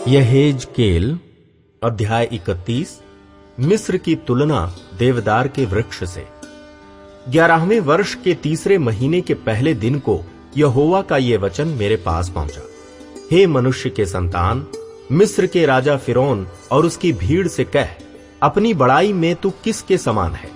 यहेजकेल अध्याय 31। मिस्र की तुलना देवदार के वृक्ष से। 11वें वर्ष के तीसरे महीने के पहले दिन को यहोवा का यह वचन मेरे पास पहुंचा। हे मनुष्य के संतान, मिस्र के राजा फिरौन और उसकी भीड़ से कह, अपनी बड़ाई में तू किसके समान है?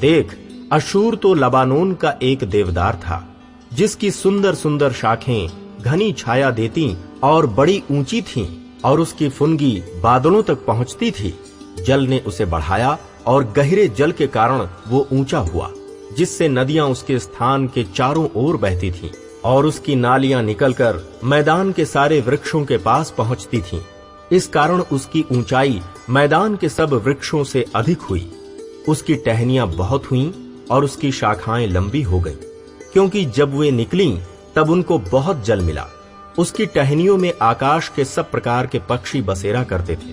देख, अशूर तो लबानोन का एक देवदार था, जिसकी सुंदर सुंदर शाखें घनी छाया देती और बड़ी ऊंची थीं, और उसकी फुनगी बादलों तक पहुंचती थी। जल ने उसे बढ़ाया और गहरे जल के कारण वो ऊंचा हुआ, जिससे नदियां उसके स्थान के चारों ओर बहती थीं, और उसकी नालियां निकलकर मैदान के सारे वृक्षों के पास पहुंचती थीं। इस कारण उसकी ऊंचाई मैदान के सब वृक्षों से अधिक हुई। उसकी टहनियां बहुत हुईं और उसकी शाखाएं लंबी हो गईं, क्योंकि जब वे निकलीं तब उनको बहुत जल मिला। उसकी टहनियों में आकाश के सब प्रकार के पक्षी बसेरा करते थे,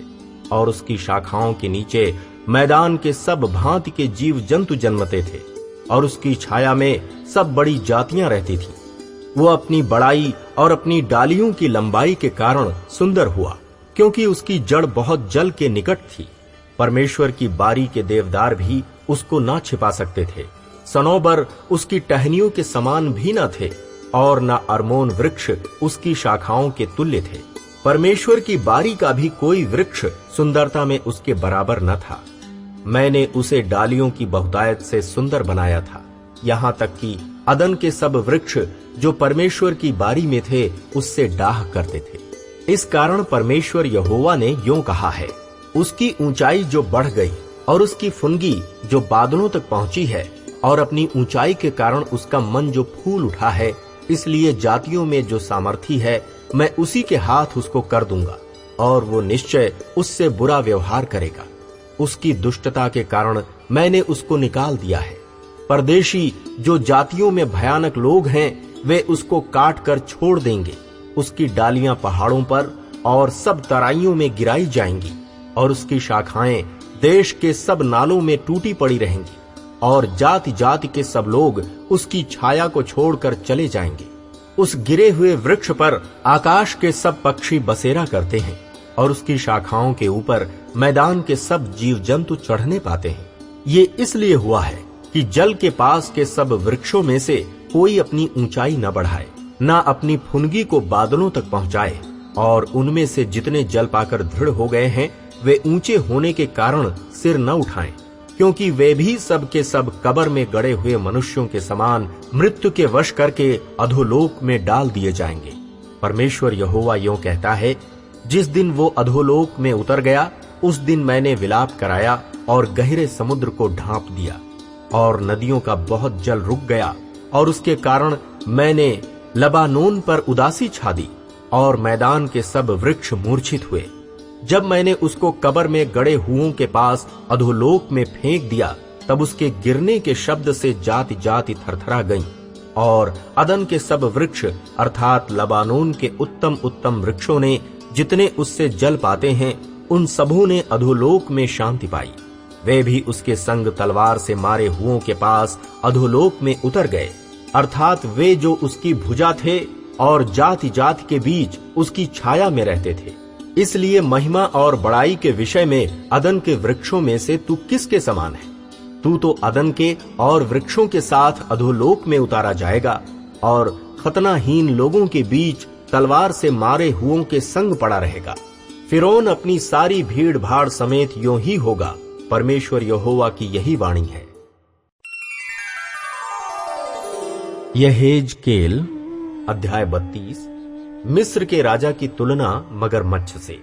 और उसकी शाखाओं के नीचे मैदान के सब भांति के जीव जंतु जन्मते थे, और उसकी छाया में सब बड़ी जातियां रहती थीं। वो अपनी बड़ाई और अपनी डालियों की लंबाई के कारण सुंदर हुआ, क्योंकि उसकी जड़ बहुत जल के निकट थी। परमेश्वर की बारी के देवदार भी उसको ना छिपा सकते थे। सनोबर उसकी टहनियों के समान भी न थे, और न अरमोन वृक्ष उसकी शाखाओं के तुल्य थे। परमेश्वर की बारी का भी कोई वृक्ष सुंदरता में उसके बराबर न था। मैंने उसे डालियों की बहुतायत से सुंदर बनाया था, यहाँ तक कि अदन के सब वृक्ष जो परमेश्वर की बारी में थे उससे डाह करते थे। इस कारण परमेश्वर यहोवा ने यूं कहा है, उसकी ऊंचाई जो बढ़ गई और उसकी फुनगी जो बादलों तक पहुंची है, और अपनी ऊंचाई के कारण उसका मन जो फूल उठा है, इसलिए जातियों में जो सामर्थी है मैं उसी के हाथ उसको कर दूंगा, और वो निश्चय उससे बुरा व्यवहार करेगा। उसकी दुष्टता के कारण मैंने उसको निकाल दिया है। परदेशी जो जातियों में भयानक लोग हैं, वे उसको काट कर छोड़ देंगे। उसकी डालियां पहाड़ों पर और सब तराइयों में गिराई जाएंगी, और उसकी शाखाएं देश के सब नालों में टूटी पड़ी रहेंगी, और जाति जाति के सब लोग उसकी छाया को छोड़कर चले जाएंगे। उस गिरे हुए वृक्ष पर आकाश के सब पक्षी बसेरा करते हैं, और उसकी शाखाओं के ऊपर मैदान के सब जीव जंतु चढ़ने पाते हैं। ये इसलिए हुआ है कि जल के पास के सब वृक्षों में से कोई अपनी ऊंचाई न बढ़ाए, न अपनी फुनगी को बादलों तक पहुंचाए, और उनमें से जितने जल पाकर दृढ़ हो गए हैं, वे ऊंचे होने के कारण सिर न उठाएं, क्योंकि वे भी सब के सब कब्र में गड़े हुए मनुष्यों के समान मृत्यु के वश करके अधोलोक में डाल दिए जाएंगे। परमेश्वर यहोवा यूं कहता है, जिस दिन वो अधोलोक में उतर गया, उस दिन मैंने विलाप कराया और गहरे समुद्र को ढांप दिया, और नदियों का बहुत जल रुक गया, और उसके कारण मैंने लबानोन पर उदासी छा दी, और मैदान के सब वृक्ष मूर्छित हुए। जब मैंने उसको कब्र में गड़े हुओं के पास अधोलोक में फेंक दिया, तब उसके गिरने के शब्द से जाति जाति थरथरा गईं, और अदन के सब वृक्ष अर्थात लबानोन के उत्तम उत्तम वृक्षों ने जितने उससे जल पाते हैं, उन सबों ने अधोलोक में शांति पाई। वे भी उसके संग तलवार से मारे हुओं के पास अधोलोक में उतर गए, अर्थात वे जो उसकी भुजा थे और जाति जाति के बीच उसकी छाया में रहते थे। इसलिए महिमा और बड़ाई के विषय में अदन के वृक्षों में से तू किसके समान है? तू तो अदन के और वृक्षों के साथ अधोलोक में उतारा जाएगा, और खतनाहीन लोगों के बीच तलवार से मारे हुओं के संग पड़ा रहेगा। फिरौन अपनी सारी भीड़ भाड़ समेत यूं ही होगा। परमेश्वर यहोवा की यही वाणी है। यहेजकेल अध्याय 32। मिस्र के राजा की तुलना मगरमच्छ से।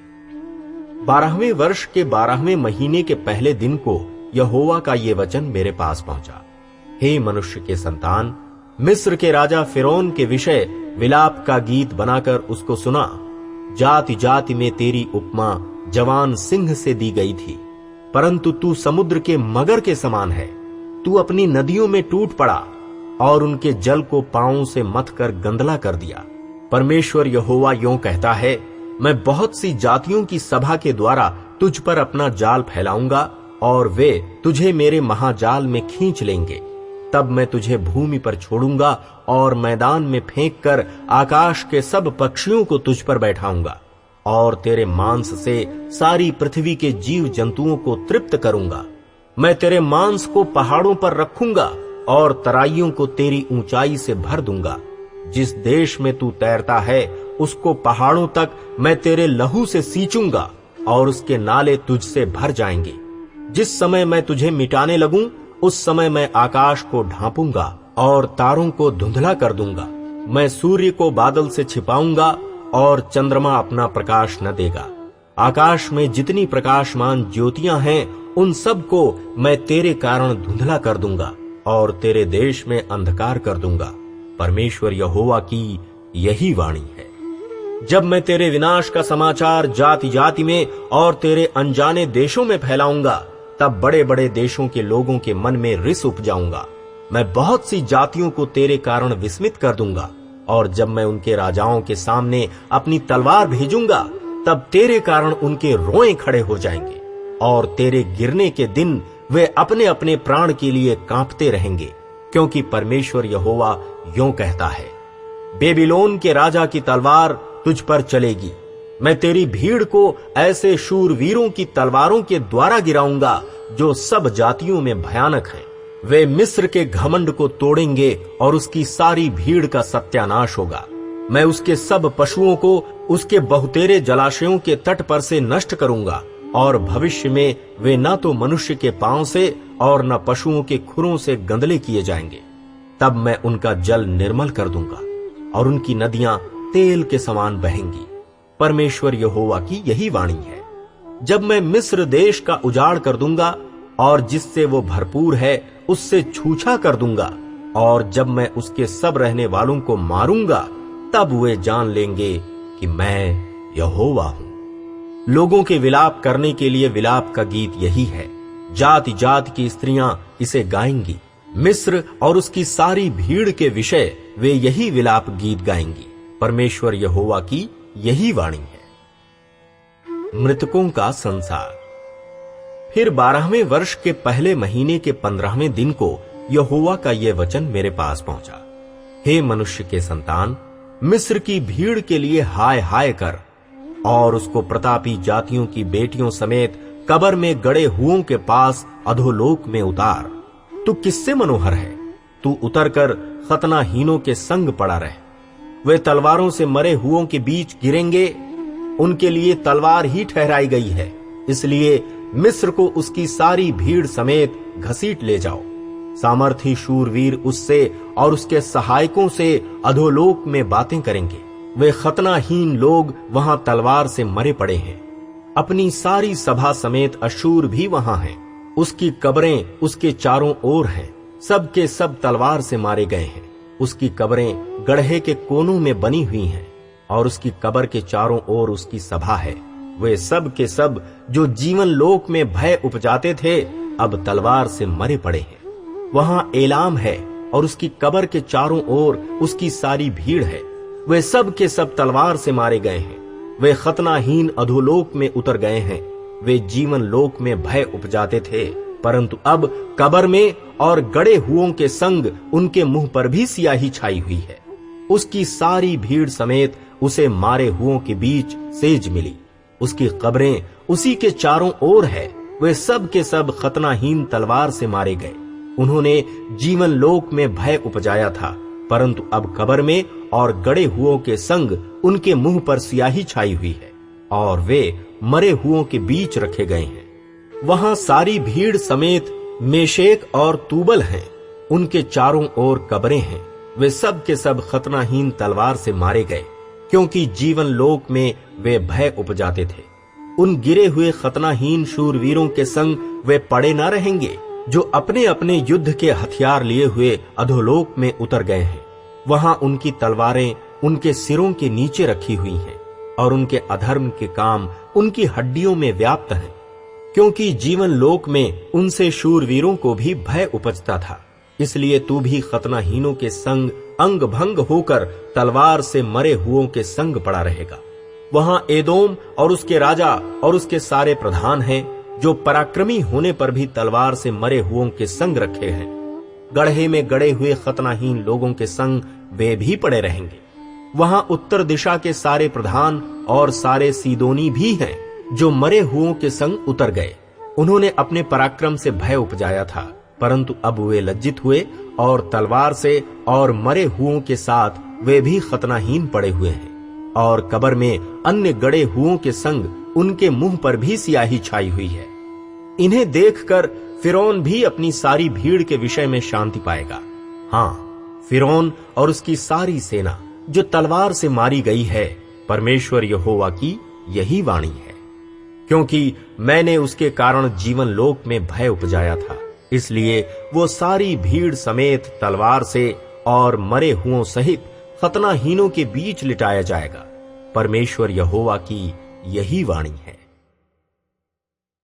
12वें वर्ष के 12वें महीने के पहले दिन को यहोवा का ये वचन मेरे पास पहुंचा। हे मनुष्य के संतान, मिस्र के राजा फिरौन के विषय विलाप का गीत बनाकर उसको सुना। जाति जाति में तेरी उपमा जवान सिंह से दी गई थी, परंतु तू समुद्र के मगर के समान है। तू अपनी नदियों में टूट पड़ा, और उनके जल को पांवों से मथ कर गंदला कर दिया। परमेश्वर यहोवा यूं कहता है, मैं बहुत सी जातियों की सभा के द्वारा तुझ पर अपना जाल फैलाऊंगा, और वे तुझे मेरे महाजाल में खींच लेंगे। तब मैं तुझे भूमि पर छोड़ूंगा और मैदान में फेंक कर आकाश के सब पक्षियों को तुझ पर बैठाऊंगा। और तेरे मांस से सारी पृथ्वी के जीव जंतुओं को तृप्त करूंगा। मैं तेरे मांस को पहाड़ों पर रखूंगा और तराइयों को तेरी ऊंचाई से भर दूंगा। जिस देश में तू तैरता है उसको पहाड़ों तक मैं तेरे लहू से सींचूंगा और उसके नाले तुझसे भर जाएंगे। जिस समय मैं तुझे मिटाने लगूं उस समय मैं आकाश को ढांपूंगा और तारों को धुंधला कर दूंगा। मैं सूर्य को बादल से छिपाऊंगा और चंद्रमा अपना प्रकाश न देगा। आकाश में जितनी प्रकाशमान ज्योतियां हैं उन सब को मैं तेरे कारण धुंधला कर दूंगा और तेरे देश में अंधकार कर दूंगा। परमेश्वर यहोवा की यही वाणी है। जब मैं तेरे विनाश का समाचार जाति जाति में और तेरे अनजाने देशों में फैलाऊंगा, तब बड़े बड़े देशों के लोगों के मन में रिस उपजाऊंगा। मैं बहुत सी जातियों को तेरे कारण विस्मित कर दूंगा और जब मैं उनके राजाओं के सामने अपनी तलवार भेजूंगा, तब तेरे कारण उनके रोए खड़े हो जाएंगे और तेरे गिरने के दिन वे अपने अपने प्राण के लिए कांपते रहेंगे, क्योंकि परमेश्वर यहोवा यूं कहता है, बेबीलोन के राजा की तलवार तुझ पर चलेगी। मैं तेरी भीड़ को ऐसे शूरवीरों की तलवारों के द्वारा गिराऊंगा जो सब जातियों में भयानक हैं। वे मिस्र के घमंड को तोड़ेंगे और उसकी सारी भीड़ का सत्यानाश होगा। मैं उसके सब पशुओं को उसके बहुतेरे जलाशयों के तट पर से नष्ट करूंगा और भविष्य में वे न तो मनुष्य के पांव से और न पशुओं के खुरों से गंदले किए जाएंगे। तब मैं उनका जल निर्मल कर दूंगा और उनकी नदियां तेल के समान बहेंगी। परमेश्वर यहोवा की यही वाणी है। जब मैं मिस्र देश का उजाड़ कर दूंगा और जिससे वो भरपूर है उससे छूछा कर दूंगा, और जब मैं उसके सब रहने वालों को मारूंगा, तब वे जान लेंगे कि मैं यहोवा हूं। लोगों के विलाप करने के लिए विलाप का गीत यही है। जाति जाति की स्त्रियां इसे गाएंगी। मिस्र और उसकी सारी भीड़ के विषय वे यही विलाप गीत गाएंगी। परमेश्वर यहोवा की यही वाणी है। मृतकों का संसार। फिर 12वें वर्ष के पहले महीने के 15वें दिन को यहोवा का यह वचन मेरे पास पहुंचा। हे मनुष्य के संतान, मिस्र की भीड़ के लिए हाय हाय कर और उसको प्रतापी जातियों की बेटियों समेत कब्र में गड़े हुओं के पास अधोलोक में उतार। तू किससे मनोहर है? तू उतरकर खतनाहीनों के संग पड़ा रह। वे तलवारों से मरे हुओं के बीच गिरेंगे। उनके लिए तलवार ही ठहराई गई है, इसलिए मिस्र को उसकी सारी भीड़ समेत घसीट ले जाओ। सामर्थी शूरवीर उससे और उसके सहायकों से अधोलोक में बातें करेंगे। वे खतनाहीन लोग वहां तलवार से मरे पड़े हैं। अपनी सारी सभा समेत अशूर भी वहां है। उसकी कब्रें उसके चारों ओर हैं। सब के सब तलवार से मारे गए हैं। उसकी कब्रें गड्ढे के कोनों में बनी हुई हैं और उसकी कब्र के चारों ओर उसकी सभा है। वे सब के सब जो जीवन लोक में भय उपजाते थे, अब तलवार से मरे पड़े हैं। वहां एलाम है और उसकी कब्र के चारों ओर उसकी सारी भीड़ है। वे सब के सब तलवार से मारे गए हैं। वे खतनाहीन अधोलोक में उतर गए हैं। वे जीवन लोक में भय उपजाते थे, परंतु अब कब्र में और गड़े हुओं के संग उनके मुंह पर भी सियाही छाई हुई है। उसकी सारी भीड़ समेत उसे मारे हुओं के बीच सेज मिली। उसकी कब्रें उसी के चारों ओर है। वे सब के सब खतनाहीन तलवार से मारे गए। उन्होंने जीवन लोक में भय उपजाया था, परंतु अब कब्र में और गड़े हुओं के संग उनके मुंह पर सियाही छाई हुई है और वे मरे हुओं के बीच रखे गए हैं। वहां सारी भीड़ समेत मेशेक और तूबल हैं। उनके चारों ओर कब्रें हैं। वे सब के सब खतनाहीन तलवार से मारे गए, क्योंकि जीवन लोक में वे भय उपजाते थे। उन गिरे हुए खतनाहीन शूरवीरों के संग वे पड़े न रहेंगे, जो अपने अपने युद्ध के हथियार लिए हुए अधोलोक में उतर गए हैं। वहां उनकी तलवारें उनके सिरों के नीचे रखी हुई हैं और उनके अधर्म के काम उनकी हड्डियों में व्याप्त हैं, क्योंकि जीवन लोक में उनसे शूरवीरों को भी भय उपजता था। इसलिए तू भी खतनाहीनों के संग अंग भंग होकर तलवार से मरे हुओं के संग पड़ा रहेगा। वहां एदोम और उसके राजा और उसके सारे प्रधान हैं, जो पराक्रमी होने पर भी तलवार से मरे हुओं के संग रखे हैं। गड्ढे में गड़े हुए खतनाहीन लोगों के संग वे भी पड़े रहेंगे। वहां उत्तर दिशा के सारे प्रधान और सारे सीदोनी भी हैं, जो मरे हुओं के संग उतर गए। उन्होंने अपने पराक्रम से भय उपजाया था, परंतु अब वे लज्जित हुए और तलवार से और मरे हुओं के साथ वे भी खतनाहीन पड़े हुए हैं। और कब्र में अन्य गड़े हुओं के संग उनके मुंह पर भी सियाही छाई हुई है। इन्हें देखकर फिरौन भी अपनी सारी भीड़ के विषय में शांति पाएगा। हाँ, फिरौन और उसकी सारी सेना जो तलवार से मारी गई है, परमेश्वर यहोवा की यही वाणी है। क्योंकि मैंने उसके कारण जीवन लोक में भय उपजाया था, इसलिए वो सारी भीड़ समेत तलवार से और मरे हुओं सहित खतनाहीनों के बीच लिटाया जाएगा। परमेश्वर यहोवा की यही वाणी है।